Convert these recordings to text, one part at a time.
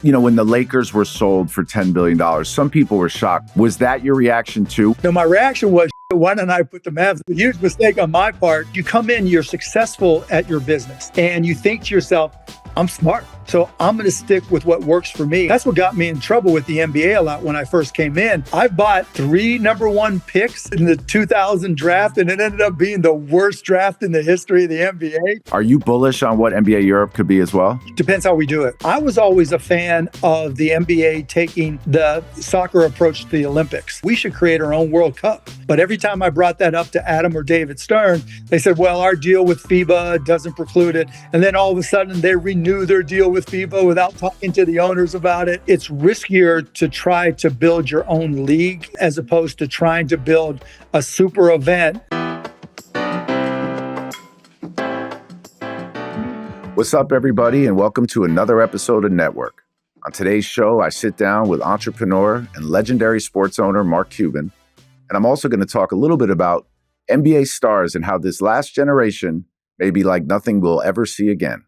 When the Lakers were sold for $10 billion, some people were shocked. Was that your reaction too? No, my reaction was, why don't I put the Mavs? A huge mistake on my part. You come in, you're successful at your business, and you think to yourself, I'm smart, so I'm going to stick with what works for me. That's what got me in trouble with the NBA a lot when I first came in. I bought 3 number 1 picks in the 2000 draft, and it ended up being the worst draft in the history of the NBA. Are you bullish on what NBA Europe could be as well? Depends how we do it. I was always a fan of the NBA taking the soccer approach to the Olympics. We should create our own World Cup. But every time I brought that up to Adam or David Stern, they said, well, our deal with FIBA doesn't preclude it. And then all of a sudden they renew their deal with FIBA without talking to the owners about it. It's riskier to try to build your own league as opposed to trying to build a super event. What's up, everybody, and welcome to another episode of Network. On today's show, I sit down with entrepreneur and legendary sports owner Mark Cuban, and I'm also going to talk a little bit about NBA stars and how this last generation may be like nothing we'll ever see again.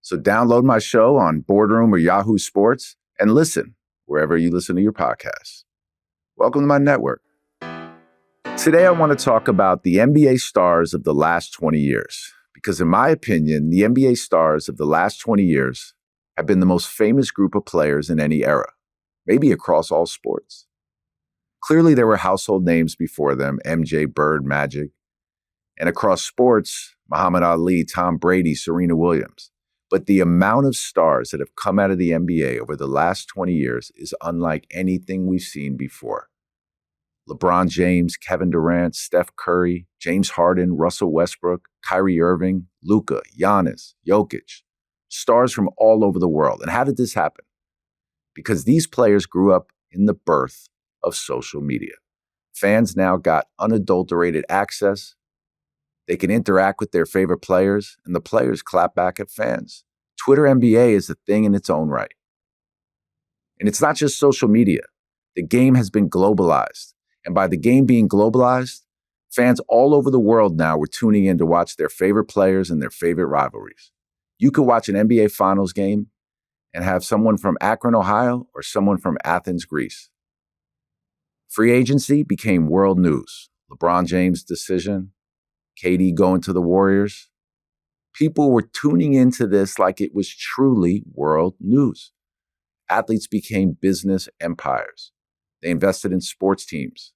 So download my show on Boardroom or Yahoo Sports and listen wherever you listen to your podcasts. Welcome to my network. Today, I want to talk about the NBA stars of the last 20 years. Because in my opinion, the NBA stars of the last 20 years have been the most famous group of players in any era, maybe across all sports. Clearly, there were household names before them, MJ, Bird, Magic. And across sports, Muhammad Ali, Tom Brady, Serena Williams. But the amount of stars that have come out of the NBA over the last 20 years is unlike anything we've seen before. LeBron James, Kevin Durant, Steph Curry, James Harden, Russell Westbrook, Kyrie Irving, Luka, Giannis, Jokic, stars from all over the world. And how did this happen? Because these players grew up in the birth of social media. Fans now got unadulterated access. They can interact with their favorite players, and the players clap back at fans. Twitter NBA is a thing in its own right. And it's not just social media. The game has been globalized. And by the game being globalized, fans all over the world now were tuning in to watch their favorite players and their favorite rivalries. You could watch an NBA Finals game and have someone from Akron, Ohio, or someone from Athens, Greece. Free agency became world news. LeBron James' decision, KD going to the Warriors. People were tuning into this like it was truly world news. Athletes became business empires. They invested in sports teams.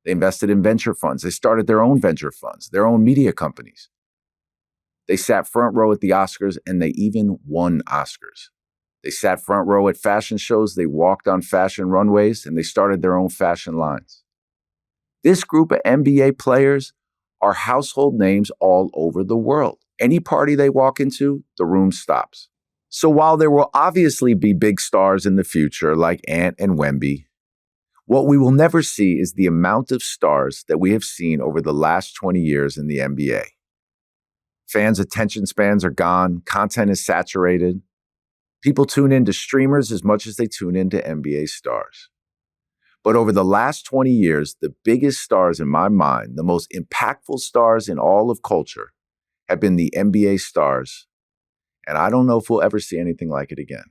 They invested in venture funds. They started their own venture funds, their own media companies. They sat front row at the Oscars, and they even won Oscars. They sat front row at fashion shows. They walked on fashion runways, and they started their own fashion lines. This group of NBA players are household names all over the world. Any party they walk into, the room stops. So while there will obviously be big stars in the future like Ant and Wemby, what we will never see is the amount of stars that we have seen over the last 20 years in the NBA. Fans' attention spans are gone. Content is saturated. People tune into streamers as much as they tune into NBA stars. But over the last 20 years, the biggest stars in my mind, the most impactful stars in all of culture, have been the NBA stars. And I don't know if we'll ever see anything like it again.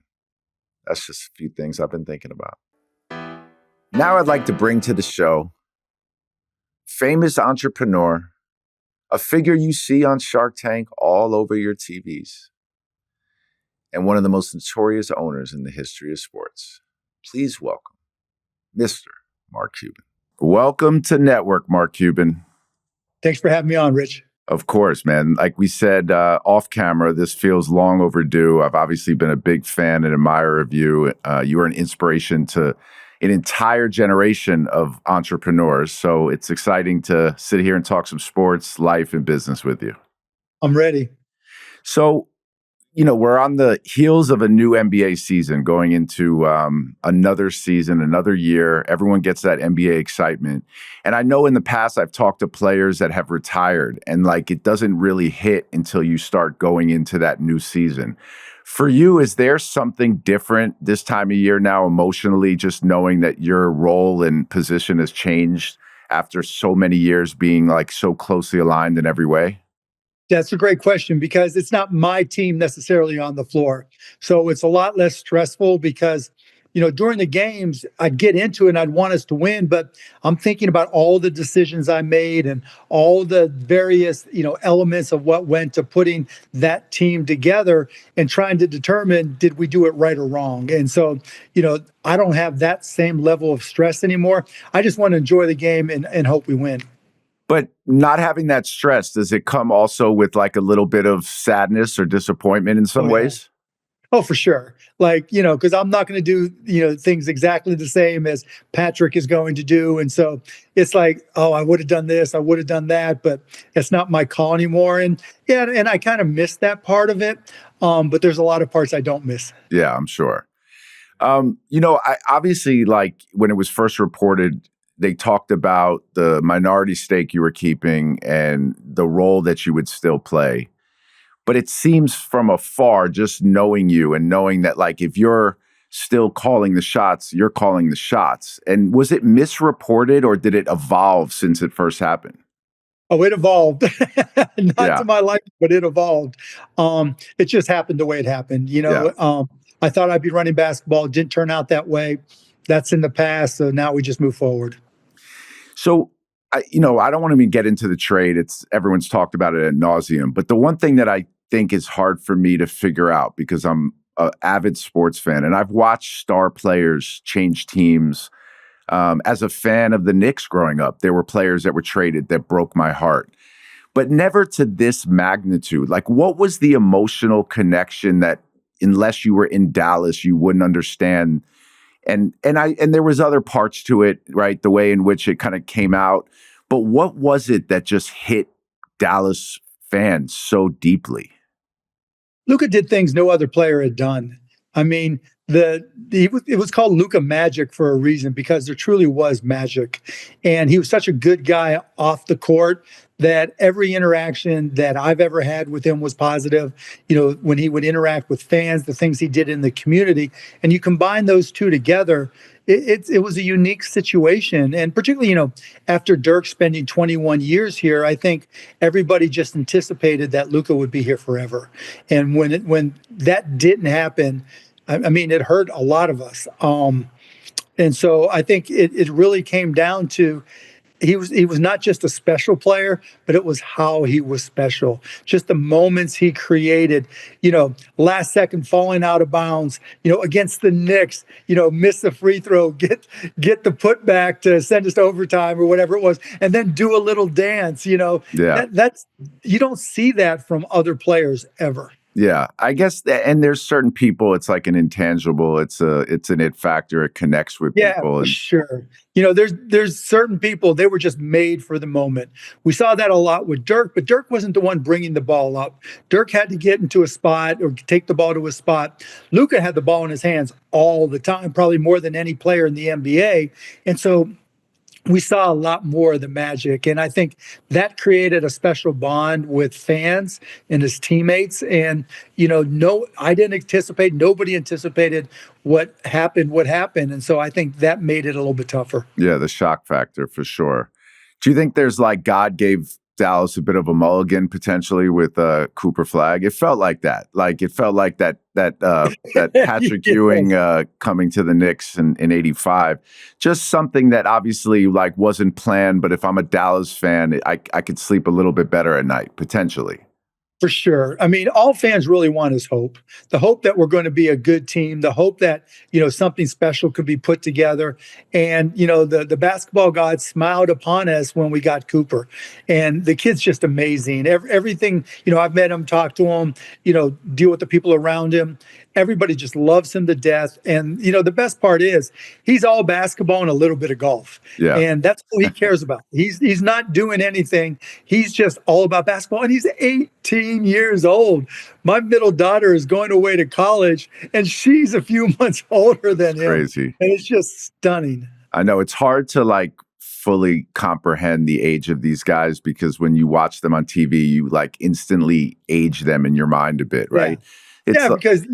That's just a few things I've been thinking about. Now I'd like to bring to the show famous entrepreneur, a figure you see on Shark Tank all over your TVs, and one of the most notorious owners in the history of sports. Please welcome Mr. Mark Cuban. Welcome to Network, Mark Cuban. Thanks for having me on, Rich. Of course, man. Like we said off camera, this feels long overdue. I've obviously been a big fan and admirer of you. You are an inspiration to an entire generation of entrepreneurs. So it's exciting to sit here and talk some sports, life, and business with you. I'm ready. So, we're on the heels of a new NBA season going into another season, another year. Everyone gets that NBA excitement. And I know in the past I've talked to players that have retired and it doesn't really hit until you start going into that new season. For you, is there something different this time of year now emotionally, just knowing that your role and position has changed after so many years being so closely aligned in every way? That's a great question because it's not my team necessarily on the floor. So it's a lot less stressful because, during the games, I'd get into it and I'd want us to win, but I'm thinking about all the decisions I made and all the various, elements of what went to putting that team together and trying to determine did we do it right or wrong. And so, I don't have that same level of stress anymore. I just want to enjoy the game and hope we win. But not having that stress, does it come also with like a little bit of sadness or disappointment in some Oh, yeah. ways? Oh, for sure. Like, because I'm not going to do, things exactly the same as Patrick is going to do. And so it's like, oh, I would have done this, I would have done that, but it's not my call anymore. And yeah, and I kind of miss that part of it. But there's a lot of parts I don't miss. Yeah, I'm sure. I obviously, like when it was first reported, they talked about the minority stake you were keeping and the role that you would still play. But it seems from afar, just knowing you and knowing that, like, if you're still calling the shots, you're calling the shots. And was it misreported or did it evolve since it first happened? Oh, it evolved. Not Yeah, to my liking, but it evolved. It just happened the way it happened. yeah. I thought I'd be running basketball. It didn't turn out that way. That's in the past. So now we just move forward. So, I don't want to even get into the trade. Everyone's talked about it ad nauseum. But the one thing that I think is hard for me to figure out because I'm an avid sports fan and I've watched star players change teams. As a fan of the Knicks growing up, there were players that were traded that broke my heart, but never to this magnitude. Like, what was the emotional connection that, unless you were in Dallas, you wouldn't understand? And there was other parts to it, right? The way in which it kind of came out. But what was it that just hit Dallas fans so deeply? Luka did things no other player had done. I mean, it was called Luka Magic for a reason because there truly was magic, and he was such a good guy off the court that every interaction that I've ever had with him was positive. When he would interact with fans, the things he did in the community, and you combine those two together, it was a unique situation. And particularly, after Dirk spending 21 years here, I think everybody just anticipated that Luka would be here forever. And when that didn't happen, I mean, it hurt a lot of us. And so I think it really came down to he was not just a special player, but it was how he was special. Just the moments he created, last second falling out of bounds, against the Knicks, miss the free throw, get the putback to send us to overtime or whatever it was, and then do a little dance, Yeah. that's you don't see that from other players ever. Yeah, I guess and there's certain people, it's like an intangible. It's an it factor. It connects with Yeah, people. for And sure. There's certain people, they were just made for the moment. We saw that a lot with Dirk, but Dirk wasn't the one bringing the ball up. Dirk had to get into a spot or take the ball to a spot. Luka had the ball in his hands all the time, probably more than any player in the NBA. And so we saw a lot more of the magic. And I think that created a special bond with fans and his teammates. And, I didn't anticipate, nobody anticipated what happened. And so I think that made it a little bit tougher. yeah, the shock factor for sure. Do you think there's like God gave Dallas a bit of a mulligan potentially with Cooper Flagg? It felt like that. Like it felt like that Patrick Yeah. Ewing coming to the Knicks in '85. Just something that obviously like wasn't planned, but if I'm a Dallas fan, I could sleep a little bit better at night potentially. For sure. I mean, all fans really want is hope. The hope that we're going to be a good team, the hope that, something special could be put together. And, the basketball gods smiled upon us when we got Cooper. And the kid's just amazing. Everything, I've met him, talked to him, deal with the people around him. Everybody just loves him to death. And, the best part is he's all basketball and a little bit of golf. Yeah. And that's all he cares about. He's not doing anything. He's just all about basketball. And he's 18 years old. My middle daughter is going away to college and she's a few months older than him. Crazy. And it's just stunning. I know it's hard to like fully comprehend the age of these guys because when you watch them on TV, you like instantly age them in your mind a bit, right? Yeah, because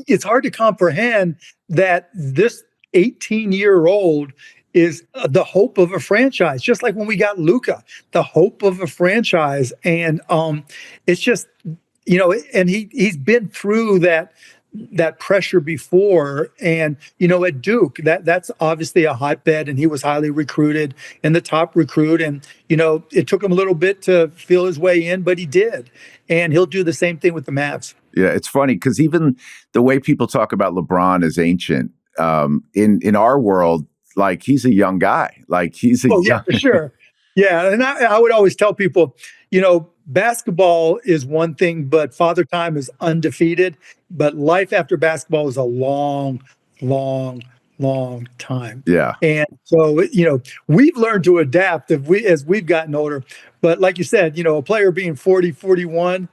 it's hard to comprehend that this 18-year-old is the hope of a franchise. Just like when we got Luka, the hope of a franchise, and it's just and he's been through that pressure before. And, at Duke, that's obviously a hotbed, and he was highly recruited and the top recruit. And, it took him a little bit to feel his way in, but he did. And he'll do the same thing with the Mavs. Yeah, it's funny because even the way people talk about LeBron as ancient, in our world, like he's a young guy. Like he's a yeah, for sure. Yeah. And I would always tell people, basketball is one thing, but Father Time is undefeated. But life after basketball is a long, long, long time. Yeah. And so, we've learned to adapt as we've gotten older. But like you said, a player being 40, 41,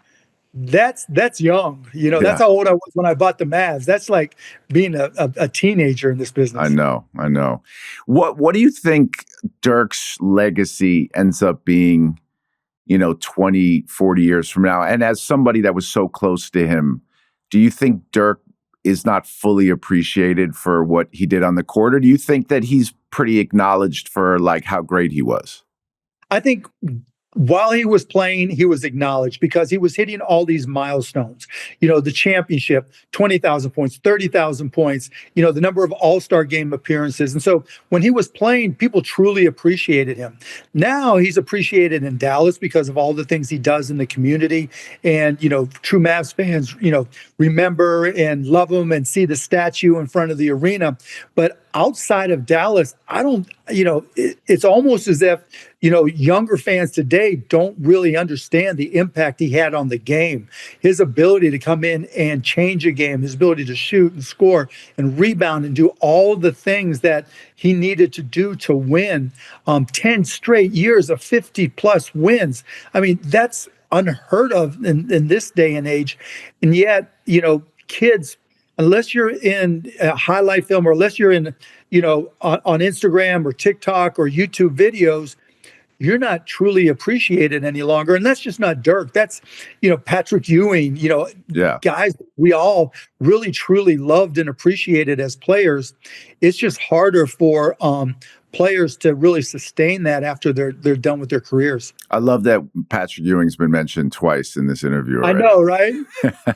that's young. That's how old I was when I bought the Mavs. That's like being a teenager in this business. I know. What do you think Dirk's legacy ends up being, 20, 40 years from now? And as somebody that was so close to him, do you think Dirk is not fully appreciated for what he did on the court? Or do you think that he's pretty acknowledged for like how great he was? I think while he was playing, he was acknowledged because he was hitting all these milestones. The championship, 20,000 points, 30,000 points, the number of all-star game appearances. And so when he was playing, people truly appreciated him. Now he's appreciated in Dallas because of all the things he does in the community. And, true Mavs fans, remember and love him and see the statue in front of the arena. But outside of Dallas, it's almost as if, younger fans today don't really understand the impact he had on the game. His ability to come in and change a game, his ability to shoot and score and rebound and do all the things that he needed to do to win 10 straight years of 50-plus wins. I mean, that's unheard of in this day and age. And yet, kids, unless you're in a highlight film or unless you're in, on Instagram or TikTok or YouTube videos, you're not truly appreciated any longer. And that's just not Dirk. That's, Patrick Ewing, guys we all really, truly loved and appreciated as players. It's just harder for players to really sustain that after they're done with their careers. I love that Patrick Ewing's been mentioned twice in this interview already. I know, right?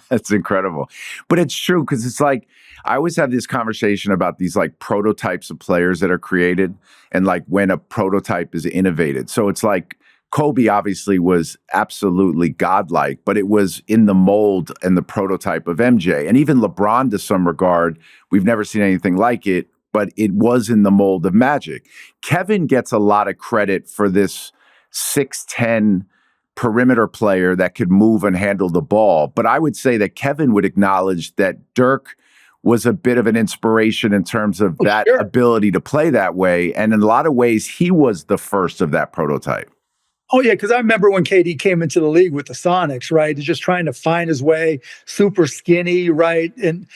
That's incredible. But it's true because it's like, I always have this conversation about these like prototypes of players that are created and like when a prototype is innovated. So it's like Kobe obviously was absolutely godlike, but it was in the mold and the prototype of MJ. And even LeBron, to some regard, we've never seen anything like it, but it was in the mold of Magic. Kevin gets a lot of credit for this 6'10" perimeter player that could move and handle the ball. But I would say that Kevin would acknowledge that Dirk was a bit of an inspiration in terms of that ability to play that way. And in a lot of ways, he was the first of that prototype. Oh, yeah, because I remember when KD came into the league with the Sonics, right? Just trying to find his way, super skinny, right? And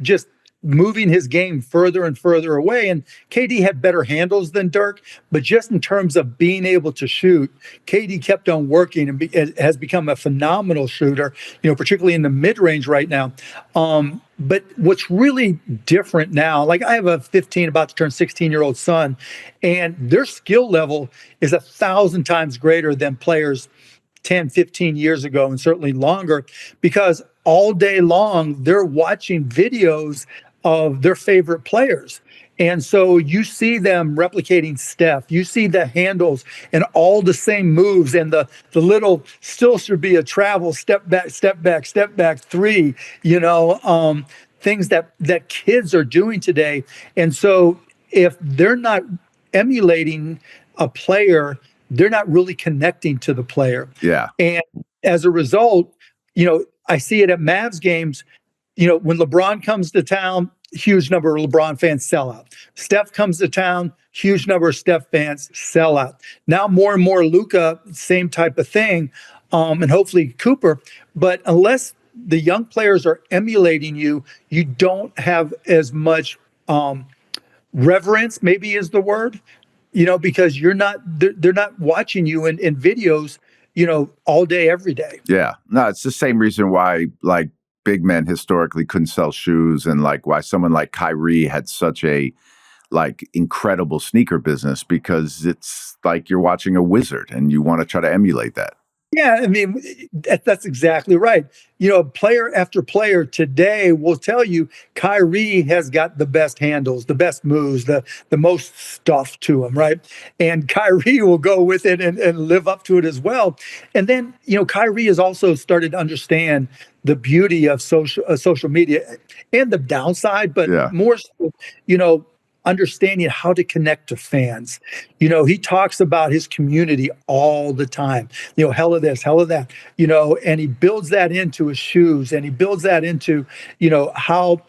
just moving his game further and further away. And KD had better handles than Dirk, but just in terms of being able to shoot, KD kept on working and has become a phenomenal shooter, particularly in the mid-range right now. But what's really different now, like I have a 15, about to turn 16-year-old son, and their skill level is 1,000 times greater than players 10, 15 years ago, and certainly longer, because all day long, they're watching videos of their favorite players. And so you see them replicating Steph. You see the handles and all the same moves and the little still should be a travel step back, three, things that kids are doing today. And so if they're not emulating a player, they're not really connecting to the player. Yeah. And as a result, I see it at Mavs games. When LeBron comes to town, huge number of LeBron fans sell out. Steph comes to town, huge number of Steph fans sell out. Now more and more Luka, same type of thing, and hopefully Cooper. But unless the young players are emulating you, you don't have as much reverence, maybe is the word, because they're not watching you in videos, all day, every day. Yeah. No, it's the same reason why like big men historically couldn't sell shoes and like why someone like Kyrie had such a like incredible sneaker business because it's like you're watching a wizard and you want to try to emulate that. Yeah, I mean, that's exactly right. Player after player today will tell you Kyrie has got the best handles, the best moves, the most stuff to him, right? And Kyrie will go with it and live up to it as well. And then, Kyrie has also started to understand the beauty of social media and the downside, but Yeah. more so, understanding how to connect to fans. He talks about his community all the time, hell of this, hell of that, and he builds that into his shoes, and he builds that into, how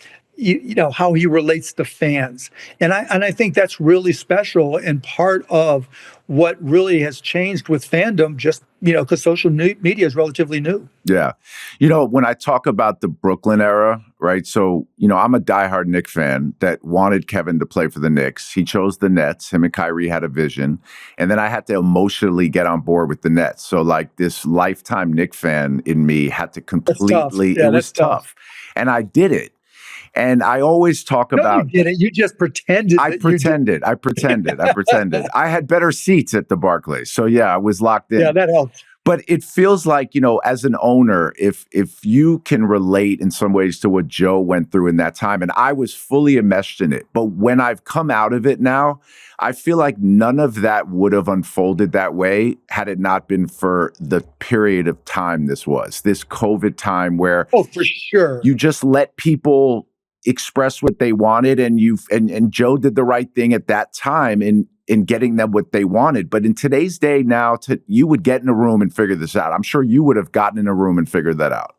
how he relates to fans. And I think that's really special and part of what really has changed with fandom, just, because social media is relatively new. Yeah. When I talk about the Brooklyn era, right? So, I'm a diehard Knicks fan that wanted Kevin to play for the Knicks. He chose the Nets. Him and Kyrie had a vision. And then I had to emotionally get on board with the Nets. So like this lifetime Knicks fan in me had to completely, Yeah, it was tough. And I did it. And I always talk about. No, you did it. You just pretended. I pretended. I had better seats at the Barclays. So yeah, I was locked in. Yeah, that helps. But it feels like, as an owner, if you can relate in some ways to what Joe went through in that time, and I was fully enmeshed in it. But when I've come out of it now, I feel like none of that would have unfolded that way had it not been for the period of time this COVID time where for sure, you just let people express what they wanted, and and Joe did the right thing at that time in getting them what they wanted. But in today's day now, you would get in a room and figure this out. I'm sure you would have gotten in a room and figured that out.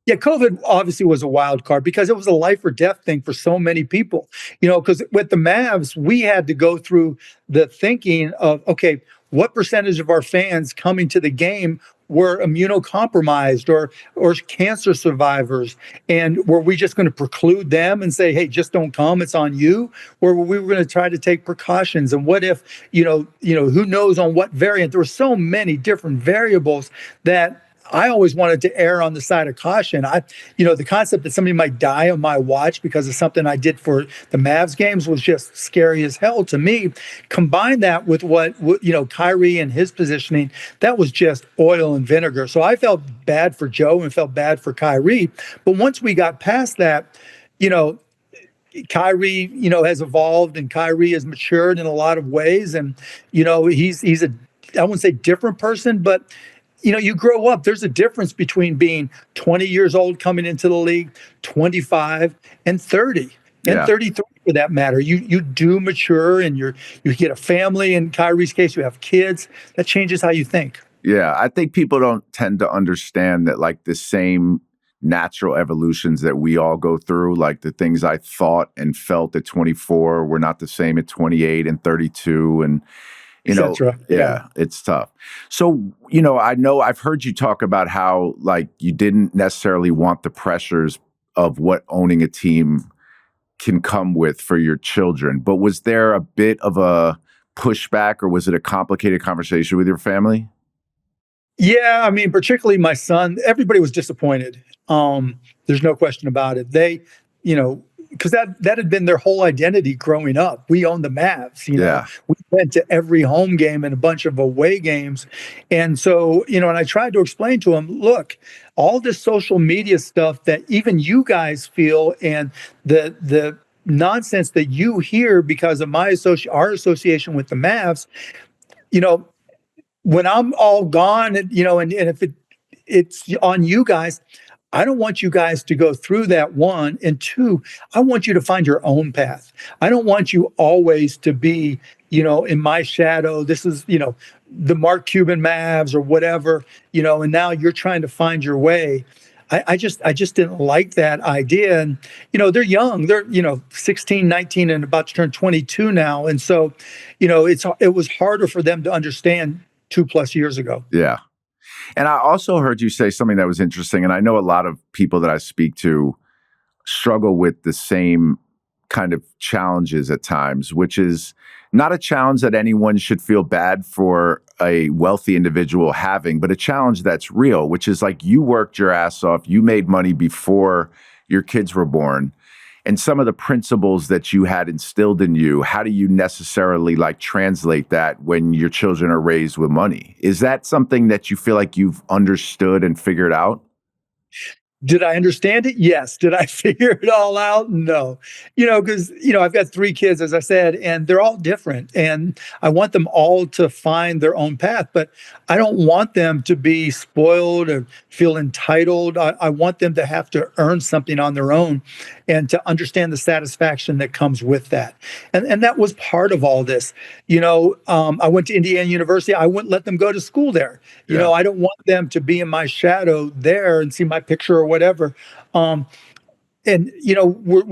Yeah, COVID obviously was a wild card because it was a life or death thing for so many people. Because with the Mavs, we had to go through the thinking of, okay, what percentage of our fans coming to the game were immunocompromised or cancer survivors? And were we just going to preclude them and say, hey, just don't come, it's on you? Or were we going to try to take precautions? And what if, who knows on what variant? There were so many different variables that I always wanted to err on the side of caution. The concept that somebody might die on my watch because of something I did for the Mavs games was just scary as hell to me. Combine that with what Kyrie and his positioning, that was just oil and vinegar. So I felt bad for Joe and felt bad for Kyrie. But once we got past that, Kyrie, has evolved and Kyrie has matured in a lot of ways. And, he's I wouldn't say different person, but you grow up. There's a difference between being 20 years old coming into the league, 25 and 30 and 33 for that matter. You do mature and you get a family. In Kyrie's case, you have kids. That changes how you think. Yeah, I think people don't tend to understand that like the same natural evolutions that we all go through, like the things I thought and felt at 24 were not the same at 28 and 32 and it's tough. So, I know I've heard you talk about how like you didn't necessarily want the pressures of what owning a team can come with for your children, but was there a bit of a pushback or was it a complicated conversation with your family? Yeah, I mean, particularly my son, everybody was disappointed. There's no question about it. They, because that had been their whole identity growing up. We owned the Mavs, We went to every home game and a bunch of away games. And so, and I tried to explain to them, look, all this social media stuff that even you guys feel and the nonsense that you hear because of our association with the Mavs, when I'm all gone, and if it's on you guys, I don't want you guys to go through that, one. And two, I want you to find your own path. I don't want you always to be, in my shadow. This is, the Mark Cuban Mavs or whatever, and now you're trying to find your way. I just didn't like that idea. And, they're young. They're, 16, 19 and about to turn 22 now. And so, it was harder for them to understand 2+ years ago. Yeah. And I also heard you say something that was interesting. And I know a lot of people that I speak to struggle with the same kind of challenges at times, which is not a challenge that anyone should feel bad for a wealthy individual having, but a challenge that's real, which is like you worked your ass off. You made money before your kids were born. and some of the principles that you had instilled in you, how do you necessarily like translate that when your children are raised with money? Is that something that you feel like you've understood and figured out? Did I understand it? Yes. Did I figure it all out? No. Because, I've got three kids, as I said, and they're all different. And I want them all to find their own path, but I don't want them to be spoiled or feel entitled. I want them to have to earn something on their own and to understand the satisfaction that comes with that. And that was part of all this. I went to Indiana University. I wouldn't let them go to school there. I don't want them to be in my shadow there and see my picture or whatever. We're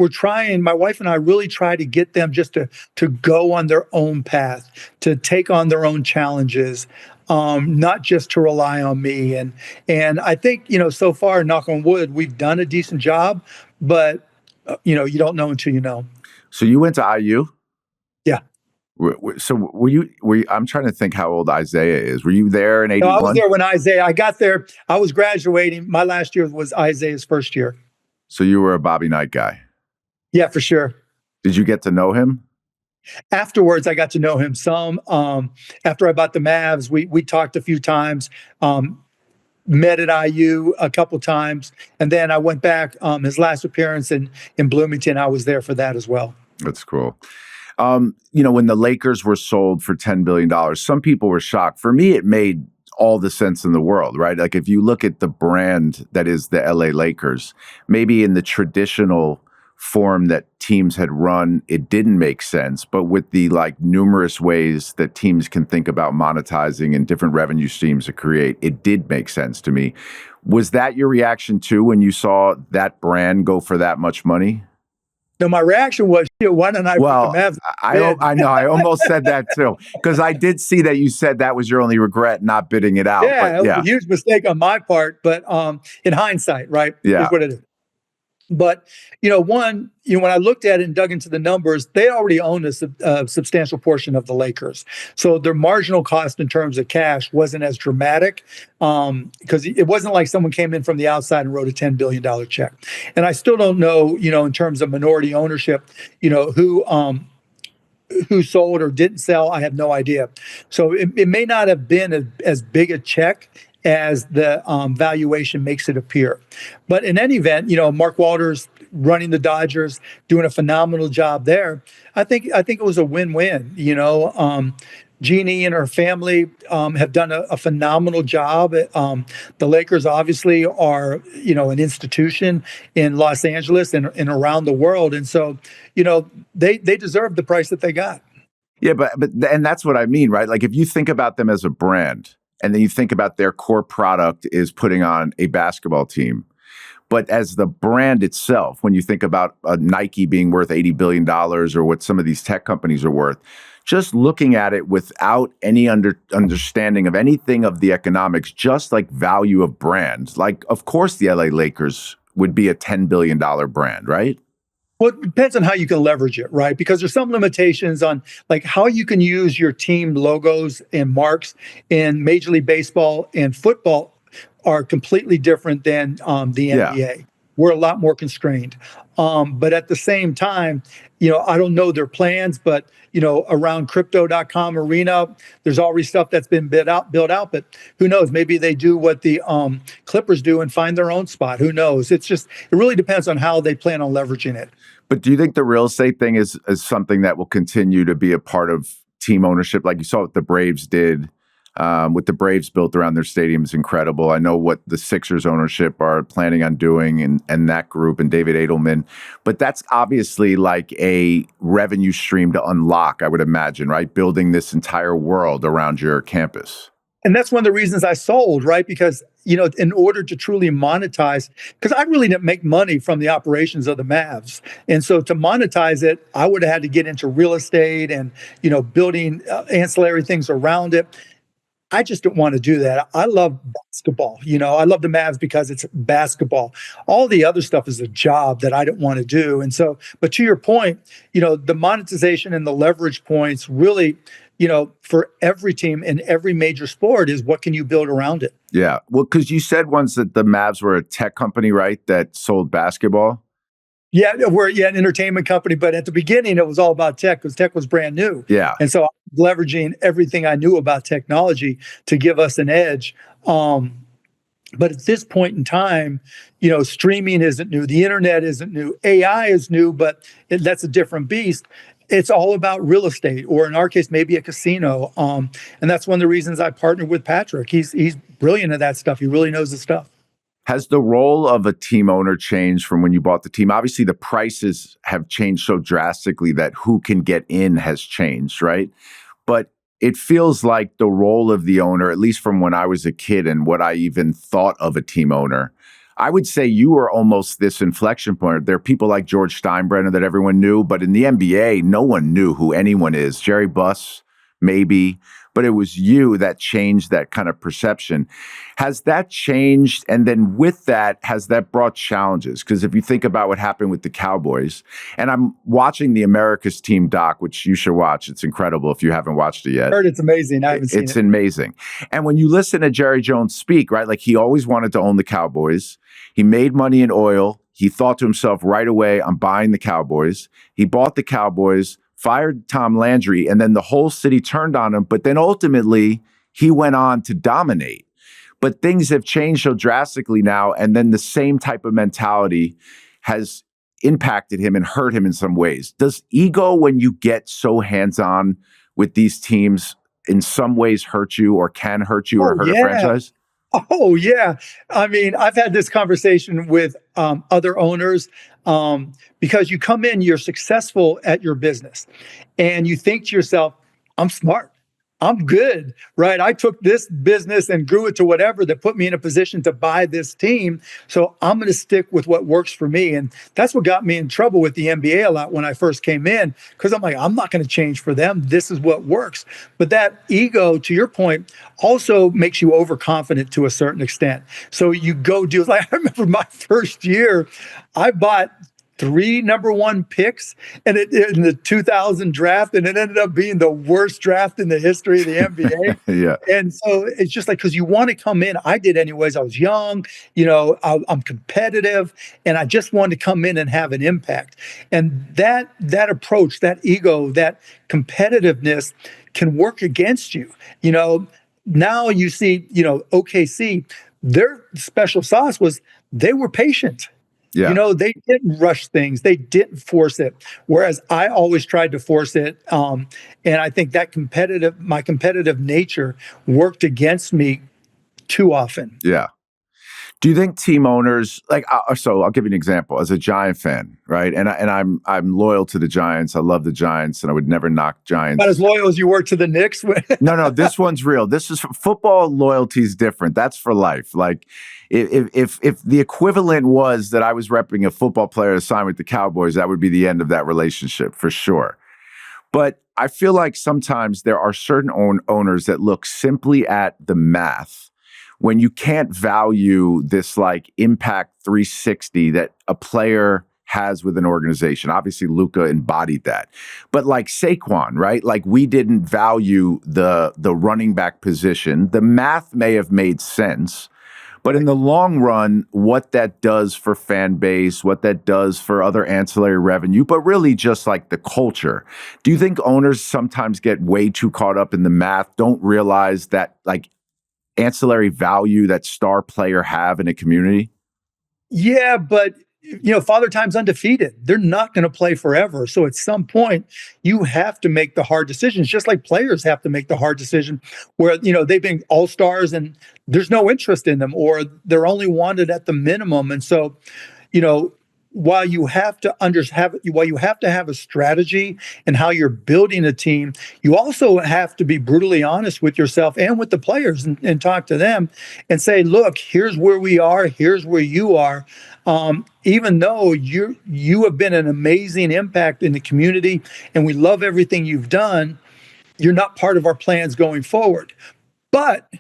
trying, my wife and I really try to get them just to go on their own path, to take on their own challenges, not just to rely on me. And I think, so far, knock on wood, we've done a decent job, but you don't know until you know. So you went to IU? Yeah. So were you, I'm trying to think how old Isaiah is. Were you there in 81? No, I was there when I got there. I was graduating. My last year was Isaiah's first year. So you were a Bobby Knight guy? Yeah, for sure. Did you get to know him? Afterwards, I got to know him some. After I bought the Mavs, we talked a few times, met at IU a couple times. And then I went back, his last appearance in Bloomington, I was there for that as well. That's cool. When the Lakers were sold for $10 billion, some people were shocked. For me, it made all the sense in the world, right? Like if you look at the brand that is the LA Lakers, maybe in the traditional form that teams had run, it didn't make sense. But with the like numerous ways that teams can think about monetizing and different revenue streams to create, it did make sense to me. Was that your reaction too when you saw that brand go for that much money? No, my reaction was, why don't I put the Mavs? I know. I almost said that too, because I did see that you said that was your only regret, not bidding it out. Yeah, it was a huge mistake on my part, but in hindsight, right? Yeah. Here's what it is. But, when I looked at it and dug into the numbers, they already owned a substantial portion of the Lakers. So their marginal cost in terms of cash wasn't as dramatic because it wasn't like someone came in from the outside and wrote a $10 billion check. And I still don't know, in terms of minority ownership, who sold or didn't sell. I have no idea. So it may not have been as big a check as the valuation makes it appear. But in any event, Mark Walters running the Dodgers, doing a phenomenal job there. I think it was a win-win. Jeannie and her family have done a phenomenal job. The Lakers obviously are, an institution in Los Angeles and around the world. And so, they deserve the price that they got. Yeah, but that's what I mean, right? Like if you think about them as a brand, and then you think about their core product is putting on a basketball team. But as the brand itself, when you think about Nike being worth $80 billion or what some of these tech companies are worth, just looking at it without any understanding of anything of the economics, just like value of brands, like, of course, the LA Lakers would be a $10 billion brand, right? Well, it depends on how you can leverage it, right? Because there's some limitations on like how you can use your team logos and marks in Major League Baseball and football are completely different than the NBA. Yeah. We're a lot more constrained. But at the same time, I don't know their plans, but, around crypto.com arena, there's already stuff that's been built out, but who knows? Maybe they do what the Clippers do and find their own spot. Who knows? It really depends on how they plan on leveraging it. But do you think the real estate thing is something that will continue to be a part of team ownership? Like you saw what the Braves did. What the Braves built around their stadium is incredible. I know what the Sixers ownership are planning on doing and that group and David Edelman. But that's obviously like a revenue stream to unlock, I would imagine, right? Building this entire world around your campus. And that's one of the reasons I sold, right? Because, in order to truly monetize, because I really didn't make money from the operations of the Mavs. And so to monetize it, I would have had to get into real estate and, building ancillary things around it. I just don't want to do that. I love basketball. I love the Mavs because it's basketball. All the other stuff is a job that I don't want to do. And so, but to your point, the monetization and the leverage points really, for every team in every major sport is what can you build around it? Yeah. Well, because you said once that the Mavs were a tech company, right, that sold basketball? Yeah, we're an entertainment company, but at the beginning it was all about tech because tech was brand new. Yeah. And so I was leveraging everything I knew about technology to give us an edge. But at this point in time, streaming isn't new. The internet isn't new. AI is new, but that's a different beast. It's all about real estate, or in our case, maybe a casino. And that's one of the reasons I partnered with Patrick. He's brilliant at that stuff. He really knows the stuff. Has the role of a team owner changed from when you bought the team? Obviously, the prices have changed so drastically that who can get in has changed, right? But it feels like the role of the owner, at least from when I was a kid and what I even thought of a team owner, I would say you were almost this inflection point. There are people like George Steinbrenner that everyone knew, but in the NBA, no one knew who anyone is. Jerry Buss, maybe, but it was you that changed that kind of perception. Has that changed? And then with that, has that brought challenges? Because if you think about what happened with the Cowboys, and I'm watching the America's Team doc, which you should watch. It's incredible if you haven't watched it yet. I heard it's amazing. I haven't seen it. It's amazing. And when you listen to Jerry Jones speak, right, like he always wanted to own the Cowboys. He made money in oil. He thought to himself right away, I'm buying the Cowboys. He bought the Cowboys, fired Tom Landry, and then the whole city turned on him. But then ultimately, he went on to dominate. But things have changed so drastically now, and then the same type of mentality has impacted him and hurt him in some ways. Does ego, when you get so hands-on with these teams, in some ways hurt you or can hurt you or hurt a franchise? Oh, yeah. I mean, I've had this conversation with other owners because you come in, you're successful at your business, and you think to yourself, I'm smart. I'm good, right? I took this business and grew it to whatever that put me in a position to buy this team. So I'm going to stick with what works for me. And that's what got me in trouble with the NBA a lot when I first came in, because I'm like, I'm not going to change for them. This is what works. But that ego, to your point, also makes you overconfident to a certain extent. So you go do, like, I remember my first year, I bought 3 number 1 picks in the 2000 draft, and it ended up being the worst draft in the history of the NBA. Yeah. And so it's just like, because you want to come in, I did anyways. I was young, I'm competitive, and I just wanted to come in and have an impact. And that approach, that ego, that competitiveness can work against you. Now you see, OKC, their special sauce was they were patient. Yeah. They didn't rush things. They didn't force it. Whereas I always tried to force it. And I think that my competitive nature worked against me too often. Yeah. Do you think team owners, so I'll give you an example as a Giant fan, right? And I'm loyal to the Giants. I love the Giants, and I would never knock Giants. Not as loyal as you were to the Knicks. No, this one's real. This is football. Loyalty is different. That's for life. Like if the equivalent was that I was repping a football player assigned with the Cowboys, that would be the end of that relationship for sure. But I feel like sometimes there are certain owners that look simply at the math when you can't value this like impact 360 that a player has with an organization. Obviously, Luka embodied that. But like Saquon, right? Like we didn't value the running back position. The math may have made sense, but in the long run, what that does for fan base, what that does for other ancillary revenue, but really just like the culture. Do you think owners sometimes get way too caught up in the math, don't realize that like ancillary value that star player have in a community? Yeah, but Father Time's undefeated. They're not going to play forever. So at some point, you have to make the hard decisions, just like players have to make the hard decision where, they've been all-stars and there's no interest in them, or they're only wanted at the minimum. And so, while you have to have a strategy and how you're building a team, you also have to be brutally honest with yourself and with the players and talk to them and say, look, here's where we are, here's where you are. Even though you have been an amazing impact in the community and we love everything you've done, you're not part of our plans going forward. But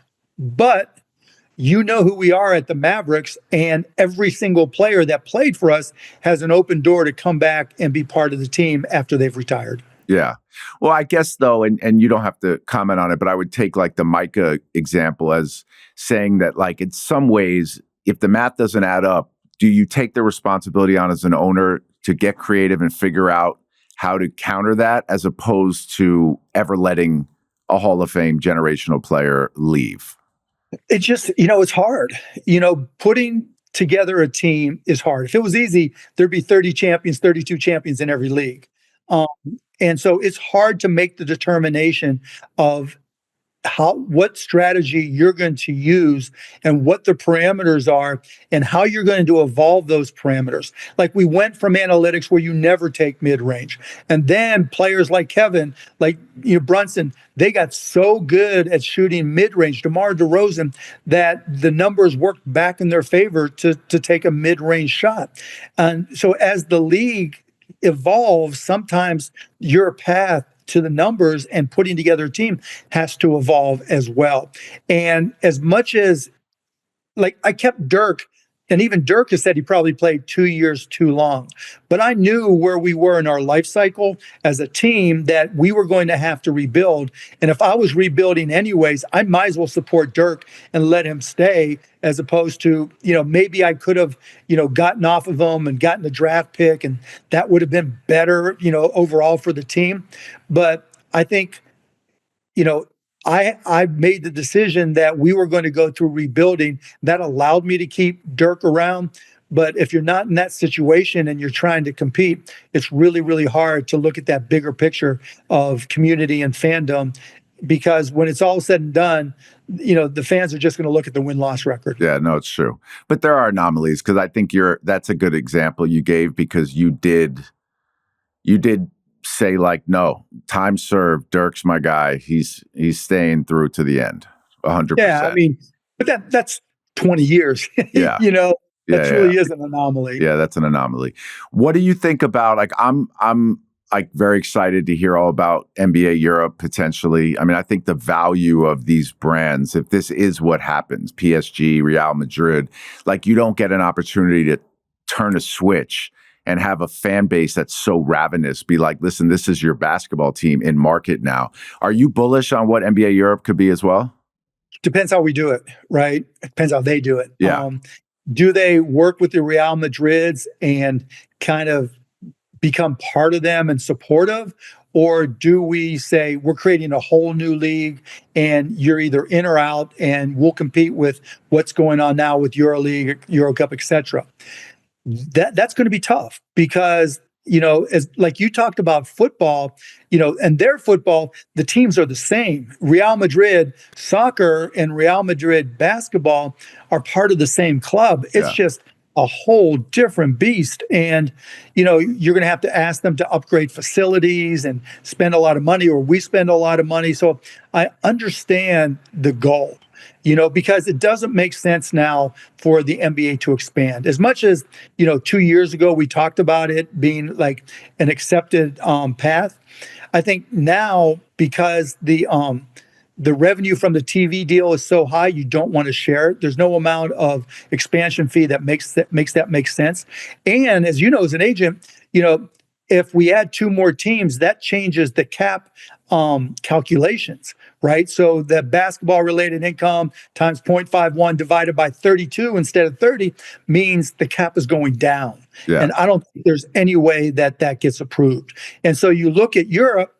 you know who we are at the Mavericks, and every single player that played for us has an open door to come back and be part of the team after they've retired. Yeah. Well, I guess though, and you don't have to comment on it, but I would take like the Micah example as saying that like in some ways, if the math doesn't add up, do you take the responsibility on as an owner to get creative and figure out how to counter that, as opposed to ever letting a Hall of Fame generational player leave? It just, it's hard. Putting together a team is hard. If it was easy, there'd be 30 champions, 32 champions in every league. Um, and so it's hard to make the determination of what strategy you're going to use and what the parameters are and how you're going to evolve those parameters. Like, we went from analytics where you never take mid-range, and then players like Kevin, like Brunson, they got so good at shooting mid-range, DeMar DeRozan, that the numbers worked back in their favor to take a mid-range shot. And so as the league evolves, sometimes your path to the numbers and putting together a team has to evolve as well. And as much as, like, I kept Dirk, and even Dirk has said he probably played 2 years too long. But I knew where we were in our life cycle as a team, that we were going to have to rebuild. And if I was rebuilding anyways, I might as well support Dirk and let him stay, as opposed to, maybe I could have, gotten off of him and gotten the draft pick, and that would have been better, overall for the team. But I think, I made the decision that we were going to go through rebuilding. That allowed me to keep Dirk around. But if you're not in that situation and you're trying to compete, it's really, really hard to look at that bigger picture of community and fandom, because when it's all said and done, the fans are just going to look at the win-loss record. Yeah, no, it's true. But there are anomalies, because I think that's a good example you gave, because you did say, like, no, time served. Dirk's my guy. He's staying through to the end, 100%. Yeah, I mean, but that's 20 years. Yeah, that truly is an anomaly. Yeah, that's an anomaly. What do you think about, like, I'm like very excited to hear all about NBA Europe potentially. I mean, I think the value of these brands, if this is what happens, PSG, Real Madrid, like, you don't get an opportunity to turn a switch and have a fan base that's so ravenous be like, listen, this is your basketball team in market now. Are you bullish on what NBA Europe could be as well? Depends how we do it, right? It depends how they do it. Yeah. Do they work with the Real Madrids and kind of become part of them and supportive? Or do we say we're creating a whole new league and you're either in or out, and we'll compete with what's going on now with EuroLeague, Eurocup, et cetera? That's going to be tough, because, as like you talked about football, and their football, the teams are the same. Real Madrid soccer and Real Madrid basketball are part of the same club. It's just a whole different beast. And, you're going to have to ask them to upgrade facilities and spend a lot of money, or we spend a lot of money. So I understand the goal. Because it doesn't make sense now for the NBA to expand. As much as, 2 years ago, we talked about it being like an accepted path. I think now, because the revenue from the TV deal is so high, you don't want to share it. There's no amount of expansion fee that makes that make sense. And as you know, as an agent, if we add 2 more teams, that changes the cap calculations, right? So the basketball related income times 0.51 divided by 32 instead of 30 means the cap is going down. Yeah. And I don't think there's any way that gets approved. And so you look at Europe,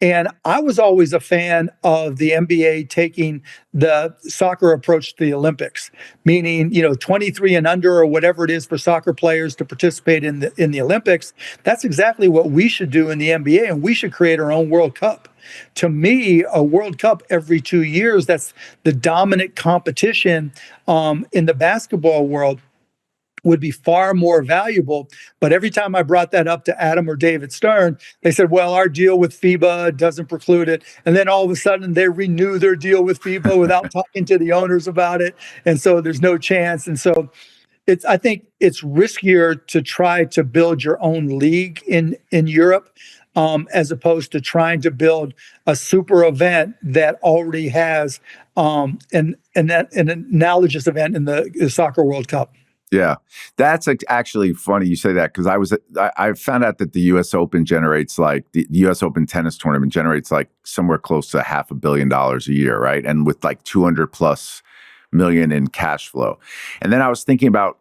and I was always a fan of the NBA taking the soccer approach to the Olympics, meaning, 23 and under, or whatever it is for soccer players to participate in the Olympics. That's exactly what we should do in the NBA, and we should create our own World Cup. To me, a World Cup every 2 years, that's the dominant competition in the basketball world, would be far more valuable. But every time I brought that up to Adam or David Stern, they said, well, our deal with FIBA doesn't preclude it. And then all of a sudden they renew their deal with FIBA without talking to the owners about it. And so there's no chance. And so I think it's riskier to try to build your own league in Europe, as opposed to trying to build a super event that already has an analogous event in the Soccer World Cup. Yeah, that's actually funny you say that, because I found out that the U.S. Open generates, like, the U.S. Open tennis tournament generates like somewhere close to $500 million a year, right? And with like 200+ million in cash flow. And then I was thinking about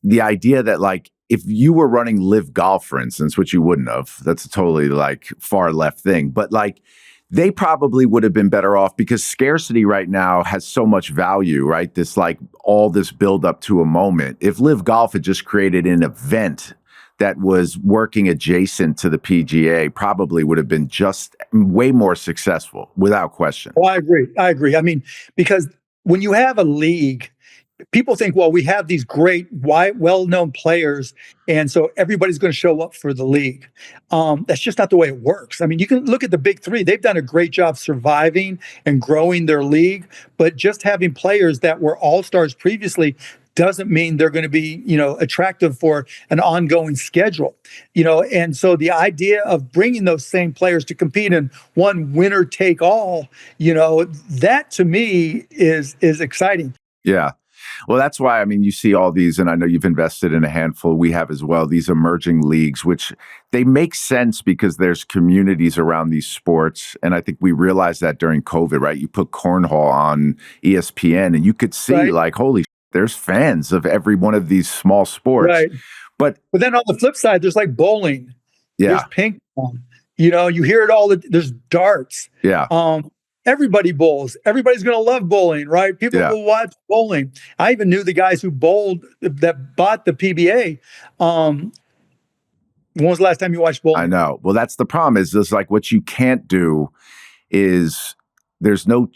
the idea that, like, if you were running Live Golf, for instance, which you wouldn't have, that's a totally like far left thing, but like they probably would have been better off because scarcity right now has so much value, right? This like all this build up to a moment. If Live Golf had just created an event that was working adjacent to the PGA, probably would have been just way more successful without question. Well, I agree. I mean, because when you have a league, people think, well, we have these great, well-known players, and so everybody's going to show up for the league. That's just not the way it works. I mean, you can look at the big three. They've done a great job surviving and growing their league, but just having players that were all-stars previously doesn't mean they're going to be, attractive for an ongoing schedule, and so the idea of bringing those same players to compete in one winner take all, that to me is exciting. Yeah. Well, that's why, I mean, you see all these, and I know you've invested in a handful, we have as well, these emerging leagues, which they make sense because there's communities around these sports. And I think we realized that during COVID, right? You put cornhole on ESPN and you could see like, holy there's fans of every one of these small sports. Right. But then on the flip side, there's like bowling. Yeah. There's ping pong. You hear it all. There's darts. Yeah. Everybody bowls. Everybody's going to love bowling, right? People will watch bowling. I even knew the guys who bowled that bought the PBA. When was the last time you watched bowling? I know. Well, that's the problem is like what you can't do is there's no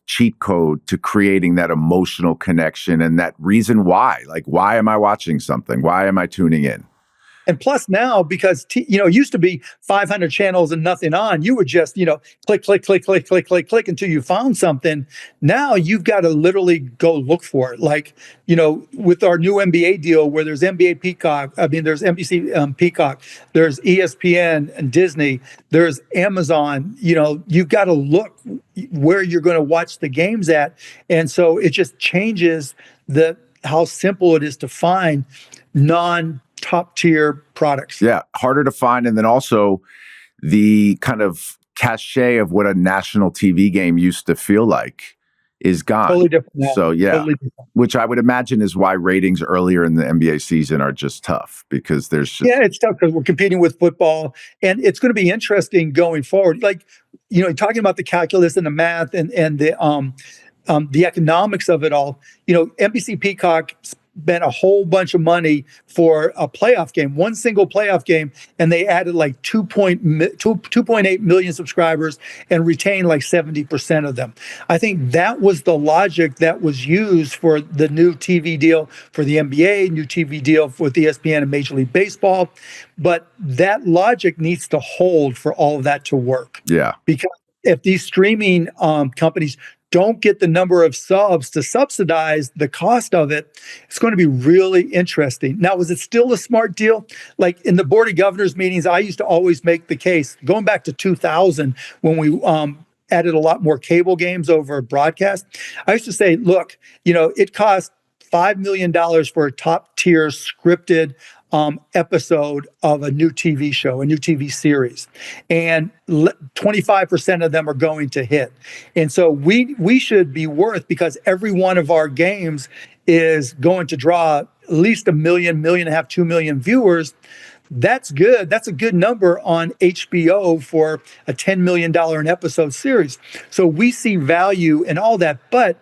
cheat code to creating that emotional connection and that reason why. Like, why am I watching something? Why am I tuning in? And plus now, because, it used to be 500 channels and nothing on, you would just, click, click, click, click, click, click, click until you found something. Now you've got to literally go look for it. Like, with our new NBA deal where there's NBA Peacock, there's NBC Peacock, there's ESPN and Disney, there's Amazon, you've got to look where you're going to watch the games at. And so it just changes how simple it is to find top tier products. Yeah, harder to find. And then also the kind of cachet of what a national TV game used to feel like is gone. Totally different now. So yeah, totally different. Which I would imagine is why ratings earlier in the NBA season are just tough because there's just... Yeah, it's tough because we're competing with football and it's going to be interesting going forward. Like, talking about the calculus and the math and the economics of it all, NBC Peacock spent a whole bunch of money for a playoff game, one single playoff game, and they added like 2.8 million subscribers and retained like 70% of them. I think that was the logic that was used for the new TV deal for the NBA, new TV deal with ESPN and Major League Baseball. But that logic needs to hold for all of that to work. Yeah. Because if these streaming companies don't get the number of subs to subsidize the cost of it, it's going to be really interesting. Now, was it still a smart deal? Like in the Board of Governors meetings, I used to always make the case, going back to 2000, when we added a lot more cable games over broadcast, I used to say, look, it cost $5 million for a top tier scripted episode of a new TV show, a new TV series, and 25% of them are going to hit. And so we should be worth, because every one of our games is going to draw at least 1 million, 1.5 million, 2 million viewers. That's good. That's a good number on HBO for a $10 million an episode series. So we see value in all that, but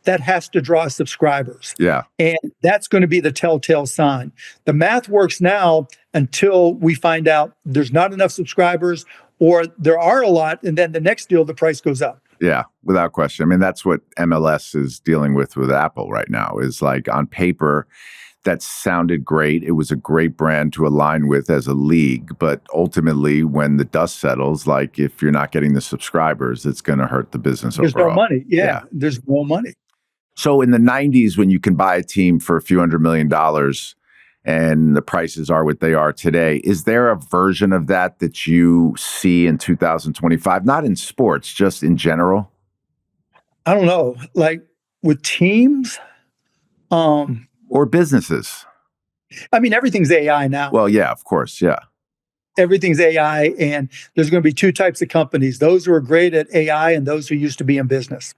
that has to draw subscribers. Yeah. And that's going to be the telltale sign. The math works now until we find out there's not enough subscribers or there are a lot. And then the next deal, the price goes up. Yeah, without question. I mean, that's what MLS is dealing with Apple right now is like on paper, that sounded great. It was a great brand to align with as a league. But ultimately, when the dust settles, like if you're not getting the subscribers, it's going to hurt the business overall. There's no money. Yeah, there's no money. So in the 90s, when you can buy a team for a few $100 million and the prices are what they are today, is there a version of that you see in 2025? Not in sports, just in general? I don't know. Like with teams? Or businesses? I mean, everything's AI now. Well, yeah, of course. Yeah. Everything's AI, and there's going to be two types of companies: those who are great at AI and those who used to be in business.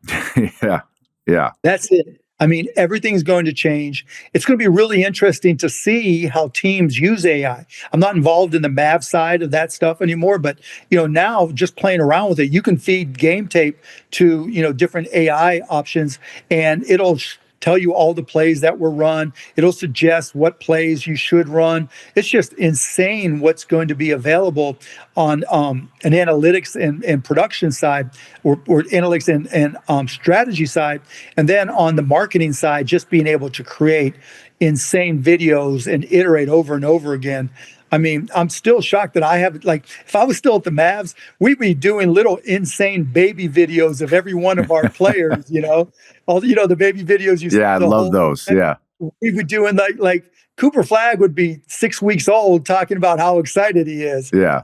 Yeah. That's it. I mean, everything's going to change. It's going to be really interesting to see how teams use AI. I'm not involved in the Mavs side of that stuff anymore, but now just playing around with it, you can feed game tape to different AI options, and it'll tell you all the plays that were run. It'll suggest what plays you should run. It's just insane what's going to be available on an analytics and production side, or analytics and strategy side. And then on the marketing side, just being able to create insane videos and iterate over and over again. I mean, I'm still shocked that I haven't, if I was still at the Mavs, we'd be doing little insane baby videos of every one of our players, all, the baby videos you see. Yeah, I love those. Yeah. We would doing like Cooper Flagg would be 6 weeks old talking about how excited he is. Yeah.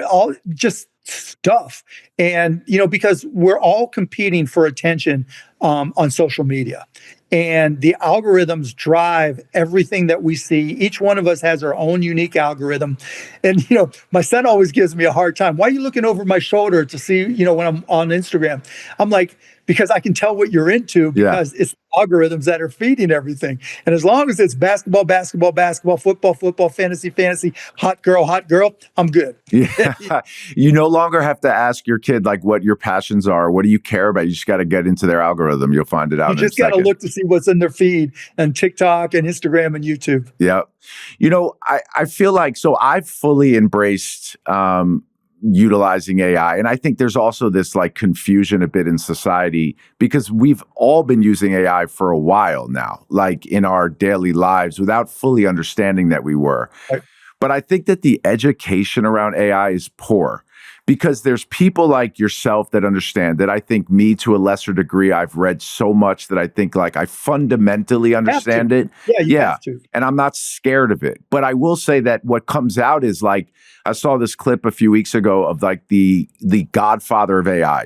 All just stuff. And, because we're all competing for attention on social media. And the algorithms drive everything that we see. Each one of us has our own unique algorithm. And, my son always gives me a hard time. Why are you looking over my shoulder to see, when I'm on Instagram? I'm like, because I can tell what you're into, because it's algorithms that are feeding everything. And as long as it's basketball, football, fantasy, hot girl, I'm good. Yeah. You no longer have to ask your kid what your passions are. What do you care about? You just got to get into their algorithm. You'll find it out. You just got to look to see what's in their feed and TikTok and Instagram and YouTube. Yeah. I feel like, so I've fully embraced utilizing AI. And I think there's also this confusion a bit in society, because we've all been using AI for a while now, in our daily lives, without fully understanding that we were. Right. But I think that the education around AI is poor, because there's people like yourself that understand that. I think me, to a lesser degree, I've read so much that I think I fundamentally understand it. Yeah, you have to. And I'm not scared of it. But I will say that what comes out is I saw this clip a few weeks ago of the godfather of AI,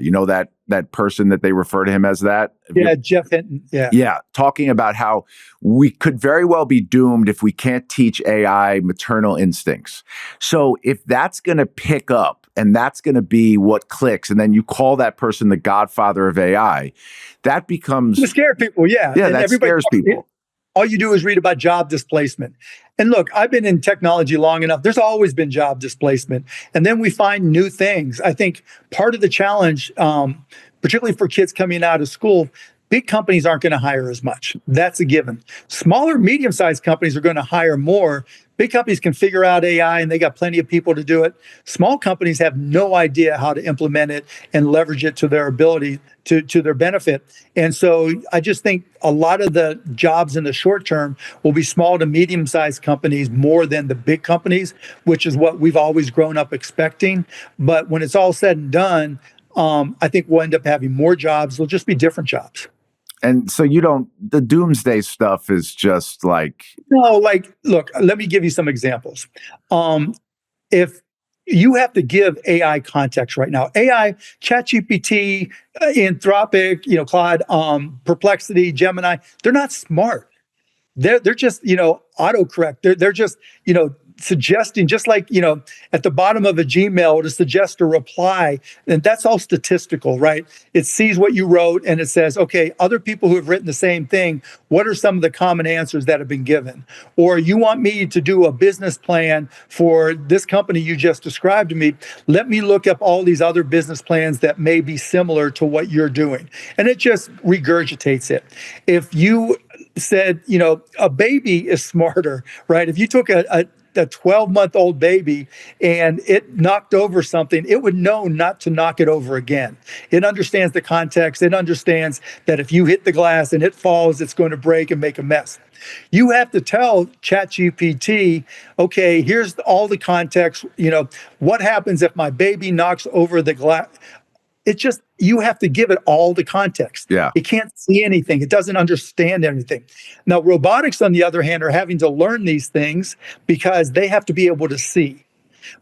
that person that they refer to him as that. Yeah, Jeff Hinton. Yeah. Yeah. Talking about how we could very well be doomed if we can't teach AI maternal instincts. So if that's going to pick up and that's going to be what clicks, and then you call that person the godfather of AI, that becomes... To scare people, yeah. Yeah, and that scares people. All you do is read about job displacement. And look, I've been in technology long enough. There's always been job displacement. And then we find new things. I think part of the challenge, particularly for kids coming out of school, big companies aren't going to hire as much. That's a given. Smaller, medium-sized companies are going to hire more. Big companies can figure out AI, and they got plenty of people to do it. Small companies have no idea how to implement it and leverage it to their ability, to their benefit. And so I just think a lot of the jobs in the short term will be small to medium-sized companies more than the big companies, which is what we've always grown up expecting. But when it's all said and done, I think we'll end up having more jobs. They'll just be different jobs. And so the doomsday stuff is just No, look, let me give you some examples. If you have to give AI context right now, AI, ChatGPT, Anthropic, Claude, Perplexity, Gemini, they're not smart. They're just, autocorrect. They're just, suggesting, just at the bottom of a Gmail to suggest a reply. And that's all statistical, right? It sees what you wrote and it says, okay, other people who have written the same thing, what are some of the common answers that have been given? Or you want me to do a business plan for this company you just described to me. Let me look up all these other business plans that may be similar to what you're doing. And it just regurgitates it. If you said, a baby is smarter, right? If you took a 12-month-old baby and it knocked over something, it would know not to knock it over again. It understands the context. It understands that if you hit the glass and it falls, it's going to break and make a mess. You have to tell ChatGPT, okay, here's all the context. What happens if my baby knocks over the glass? You have to give it all the context. Yeah. It can't see anything. It doesn't understand anything. Now, robotics, on the other hand, are having to learn these things because they have to be able to see.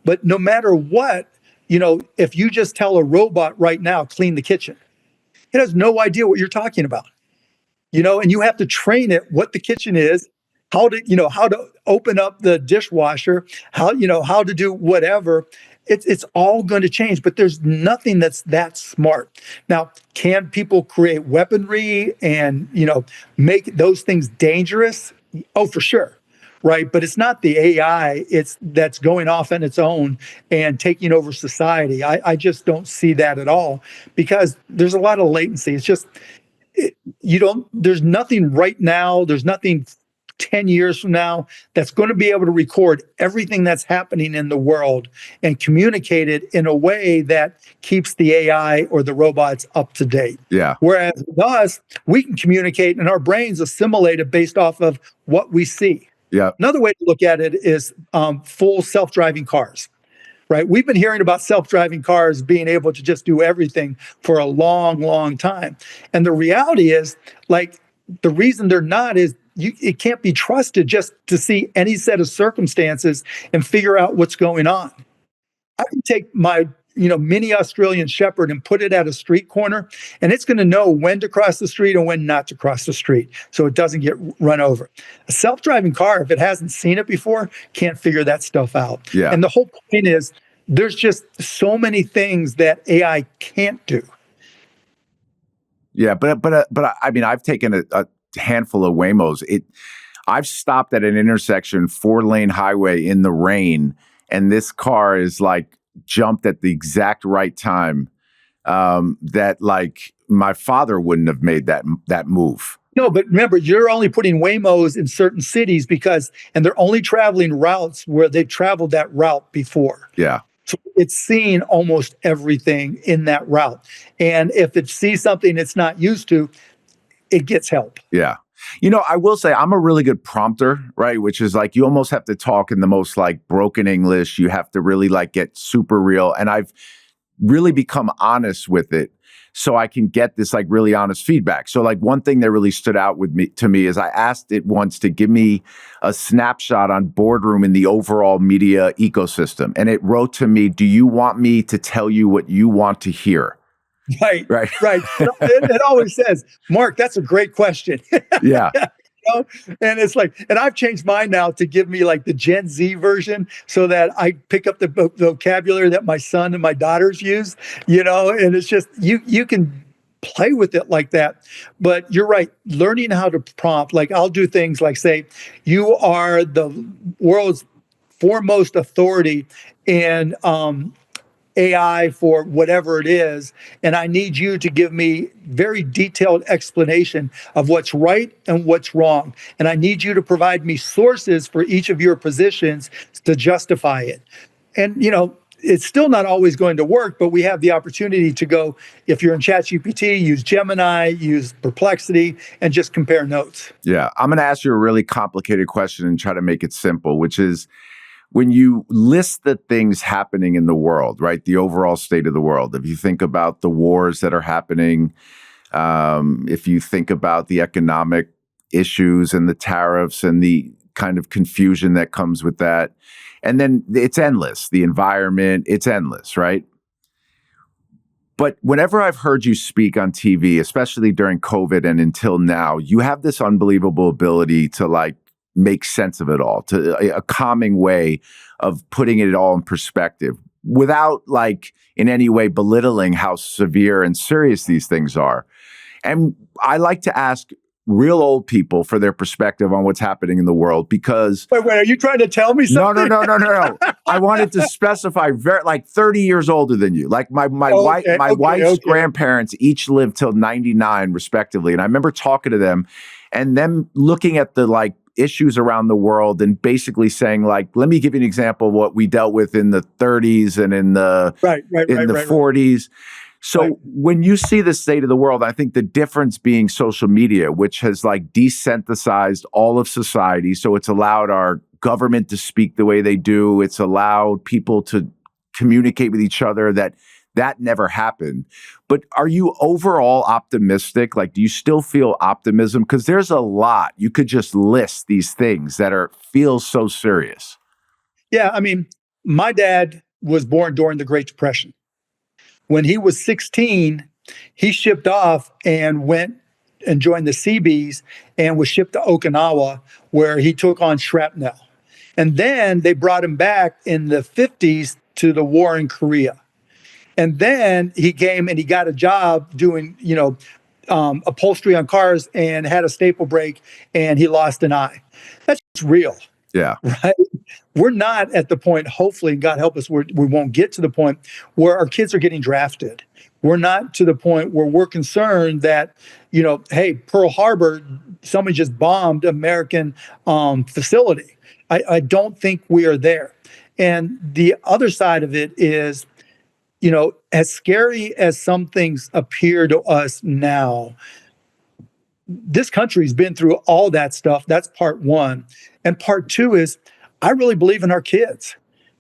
But no matter what, if you just tell a robot right now, clean the kitchen, it has no idea what you're talking about. And you have to train it what the kitchen is, how to open up the dishwasher, how to do whatever. it's all going to change, but there's nothing that's that smart. Now, can people create weaponry and, make those things dangerous? Oh, for sure. Right. But it's not the AI that's going off on its own and taking over society. I just don't see that at all, because there's a lot of latency. It's just, there's nothing right now. There's nothing 10 years from now that's going to be able to record everything that's happening in the world and communicate it in a way that keeps the AI or the robots up to date. Yeah. Whereas with us, we can communicate and our brains assimilate it based off of what we see. Yeah. Another way to look at it is full self-driving cars, right? We've been hearing about self-driving cars being able to just do everything for a long, long time. And the reality is, like, the reason they're not is it can't be trusted just to see any set of circumstances and figure out what's going on. I can take my mini Australian Shepherd and put it at a street corner, and it's going to know when to cross the street and when not to cross the street so it doesn't get run over. A self-driving car, if it hasn't seen it before, can't figure that stuff out. Yeah. And the whole point is there's just so many things that AI can't do. Yeah, but I mean, I've taken a handful of Waymos. I've stopped at an intersection, 4-lane highway in the rain, and this car is like jumped at the exact right time that like my father wouldn't have made that move. No, but remember, you're only putting Waymos in certain cities and they're only traveling routes where they've traveled that route before. Yeah. So it's seeing almost everything in that route. And if it sees something it's not used to, it gets help. Yeah. I will say I'm a really good prompter, right? Which is like, you almost have to talk in the most like broken English. You have to really like get super real. And I've really become honest with it so I can get this like really honest feedback. So like one thing that really stood out to me is I asked it once to give me a snapshot on Boardroom in the overall media ecosystem. And it wrote to me, "Do you want me to tell you what you want to hear?" Right. It always says, "Mark, that's a great question." Yeah. And it's like, and I've changed mine now to give me like the Gen Z version so that I pick up the vocabulary that my son and my daughters use, and it's just, you can play with it like that. But you're right, learning how to prompt, like I'll do things like say, "You are the world's foremost authority in, AI for whatever it is, and I need you to give me very detailed explanation of what's right and what's wrong. And I need you to provide me sources for each of your positions to justify it." And, it's still not always going to work, but we have the opportunity to go, if you're in ChatGPT, use Gemini, use Perplexity, and just compare notes. Yeah. I'm going to ask you a really complicated question and try to make it simple, which is, when you list the things happening in the world, right, the overall state of the world, if you think about the wars that are happening, if you think about the economic issues and the tariffs and the kind of confusion that comes with that, and then it's endless, the environment, it's endless, right? But whenever I've heard you speak on TV, especially during COVID and until now, you have this unbelievable ability to like make sense of it all, to a calming way of putting it all in perspective without like in any way belittling how severe and serious these things are. And I like to ask real old people for their perspective on what's happening in the world because... Wait, are you trying to tell me something? No. I wanted to specify like 30 years older than you. Like my wife's grandparents each lived till 99 respectively. And I remember talking to them and them looking at the like issues around the world and basically saying like, let me give you an example of what we dealt with in the 30s and in the 40s. So when you see the state of the world, I think the difference being social media, which has like desensitized all of society. So it's allowed our government to speak the way they do. It's allowed people to communicate with each other that never happened. But are you overall optimistic? Like, do you still feel optimism? Because there's a lot. You could just list these things that feel so serious. Yeah, I mean, my dad was born during the Great Depression. When he was 16, he shipped off and went and joined the Seabees and was shipped to Okinawa, where he took on shrapnel. And then they brought him back in the 50s to the war in Korea. And then he came and he got a job doing, upholstery on cars and had a staple break and he lost an eye. That's real. Yeah. Right. We're not at the point, hopefully, God help us, we won't get to the point where our kids are getting drafted. We're not to the point where we're concerned that, hey, Pearl Harbor, somebody just bombed American facility. I don't think we are there. And the other side of it is, as scary as some things appear to us now, this country's been through all that stuff. That's part one. And part two is I really believe in our kids.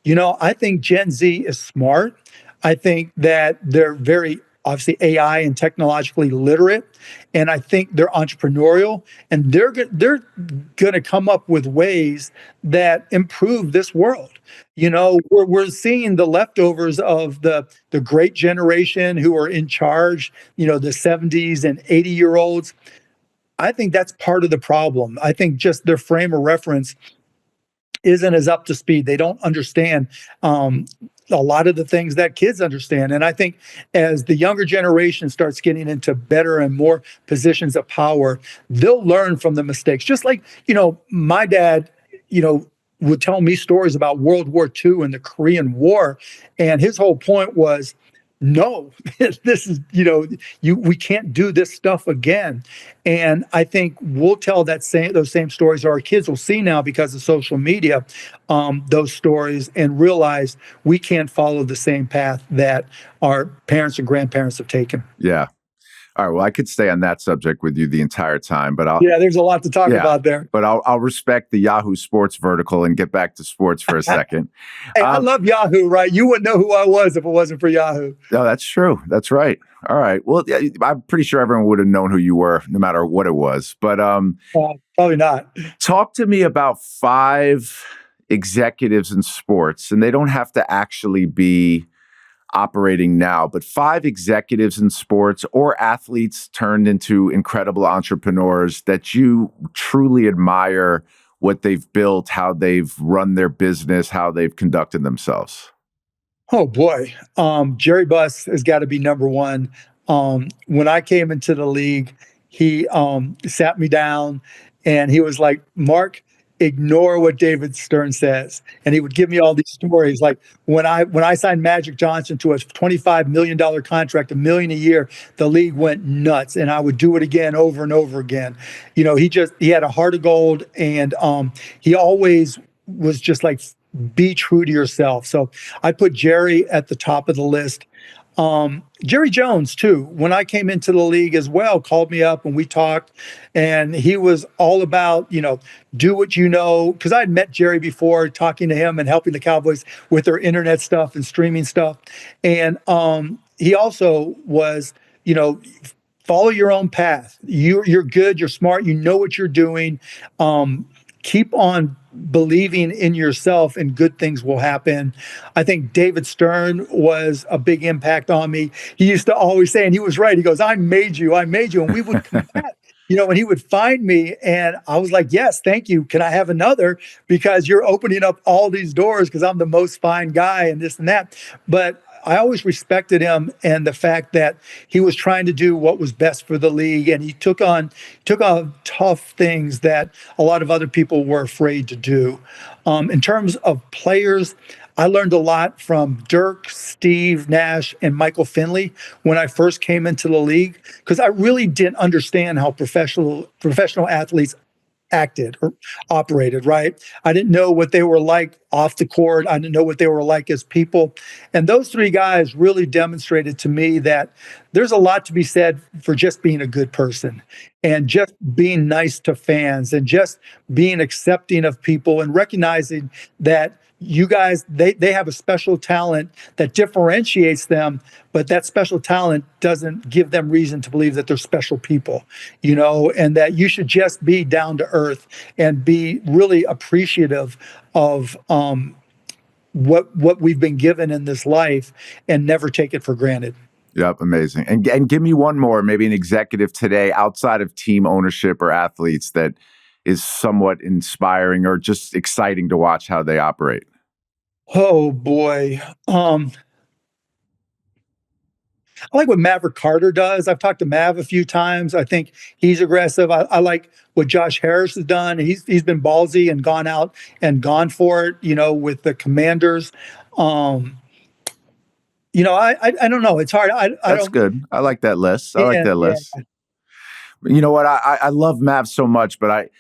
I think Gen Z is smart. I think that they're very obviously AI and technologically literate. And I think they're entrepreneurial and they're going to come up with ways that improve this world. We're seeing the leftovers of the great generation who are in charge, the 70s and 80-year-olds. I think that's part of the problem. I think just their frame of reference isn't as up to speed. They don't understand a lot of the things that kids understand. And I think as the younger generation starts getting into better and more positions of power, they'll learn from the mistakes. Just like, my dad, would tell me stories about World War II and the Korean War. And his whole point was, no, this is, we can't do this stuff again. And I think we'll tell those same stories, or our kids will see now because of social media, those stories, and realize we can't follow the same path that our parents and grandparents have taken. Yeah. All right. Well, I could stay on that subject with you the entire time, but there's a lot to talk about there. But I'll respect the Yahoo Sports vertical and get back to sports for a second. Hey, I love Yahoo, right? You wouldn't know who I was if it wasn't for Yahoo. No, that's true. That's right. All right. Well, yeah, I'm pretty sure everyone would have known who you were, no matter what it was. But probably not. Talk to me about 5 executives in sports, and they don't have to actually be operating now, but 5 executives in sports or athletes turned into incredible entrepreneurs that you truly admire what they've built, how they've run their business, how they've conducted themselves. Oh boy. Jerry Buss has got to be number one. When I came into the league, he sat me down and he was like, Mark, ignore what David Stern says. And he would give me all these stories. Like when I signed Magic Johnson to a $25 million contract, $1 million a year, the league went nuts. And I would do it again over and over again. He had a heart of gold, and he always was just like, be true to yourself. So I put Jerry at the top of the list. Jerry Jones, too, when I came into the league as well, called me up and we talked, and he was all about, do what you know, because I'd met Jerry before, talking to him and helping the Cowboys with their internet stuff and streaming stuff. And he also was, follow your own path. You're good, you're smart, you know what you're doing. Keep on believing in yourself and good things will happen. I think David Stern was a big impact on me. He used to always say, and he was right, he goes, I made you. And we would come back, and he would find me and I was like, yes, thank you. Can I have another? Because you're opening up all these doors because I'm the most fine guy and this and that. But I always respected him and the fact that he was trying to do what was best for the league, and he took on tough things that a lot of other people were afraid to do. In terms of players, I learned a lot from Dirk, Steve Nash, and Michael Finley when I first came into the league, because I really didn't understand how professional athletes acted or operated, right? I didn't know what they were like off the court. I didn't know what they were like as people. And those 3 guys really demonstrated to me that there's a lot to be said for just being a good person and just being nice to fans and just being accepting of people and recognizing that you guys, they have a special talent that differentiates them, but that special talent doesn't give them reason to believe that they're special people, and that you should just be down to earth and be really appreciative of what we've been given in this life and never take it for granted. Yep, amazing. And give me one more, maybe an executive today outside of team ownership or athletes that is somewhat inspiring or just exciting to watch how they operate. Oh boy. I like what Maverick Carter does. I've talked to Mav a few times. I think he's aggressive. I like what Josh Harris has done. He's been ballsy and gone out and gone for it, with the Commanders. Um, I don't know. It's hard. I That's don't. good. I like that list. I like Yeah, that yeah. list. You know what? I love Mavs so much, but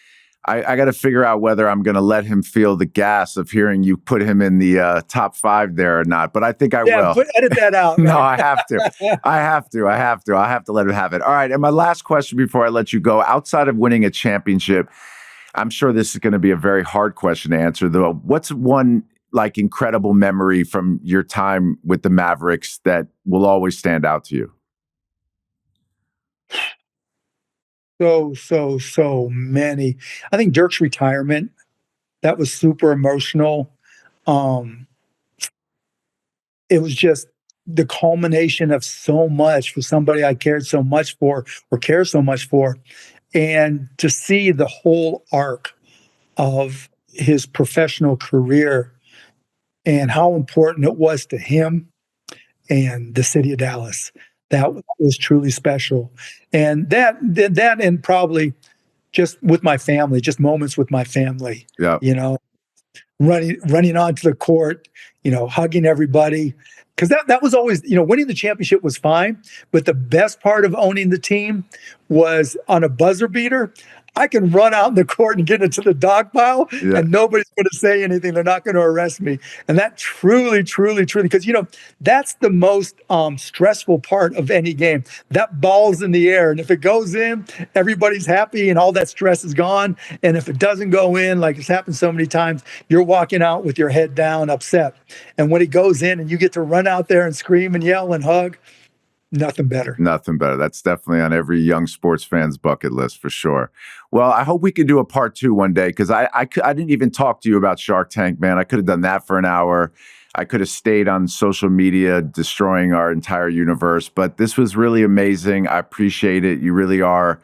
I got to figure out whether I'm going to let him feel the gas of hearing you put him in the top 5 there or not. But I think I Yeah, will. edit that out. No, Right? I have to. I have to. I have to let him have it. All right. And my last question before I let you go, outside of winning a championship, I'm sure this is going to be a very hard question to answer, though. What's one like incredible memory from your time with the Mavericks that will always stand out to you? So many. I think Dirk's retirement, that was super emotional. Um, it was just the culmination of so much for somebody I cared so much for or care so much for. And to see the whole arc of his professional career and how important it was to him and the city of Dallas. That was truly special. And that and probably just with my family, just moments with my family, Yeah. running onto the court, hugging everybody. Because that was always, winning the championship was fine, but the best part of owning the team was on a buzzer beater. I can run out in the court and get into the dog pile, Yeah. and nobody's going to say anything. They're not going to arrest me. And that truly, truly, truly, because that's the most stressful part of any game. That ball's in the air, and if it goes in, everybody's happy, and all that stress is gone. And if it doesn't go in, like it's happened so many times, you're walking out with your head down, upset. And when it goes in, and you get to run out there and scream and yell and hug, nothing better. Nothing better. That's definitely on every young sports fan's bucket list for sure. Well, I hope we could do a part 2 one day because I didn't even talk to you about Shark Tank, man. I could have done that for an hour. I could have stayed on social media destroying our entire universe, but this was really amazing. I appreciate it. You really are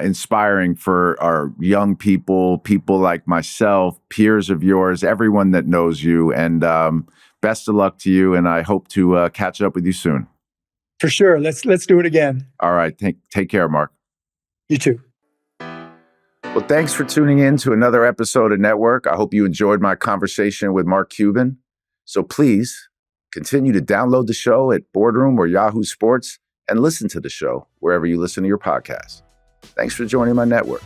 inspiring for our young people like myself, peers of yours, everyone that knows you. And best of luck to you. And I hope to catch up with you soon. For sure. Let's do it again. All right. Take care, Mark. You too. Well, thanks for tuning in to another episode of Network. I hope you enjoyed my conversation with Mark Cuban. So please continue to download the show at Boardroom or Yahoo Sports and listen to the show wherever you listen to your podcasts. Thanks for joining my network.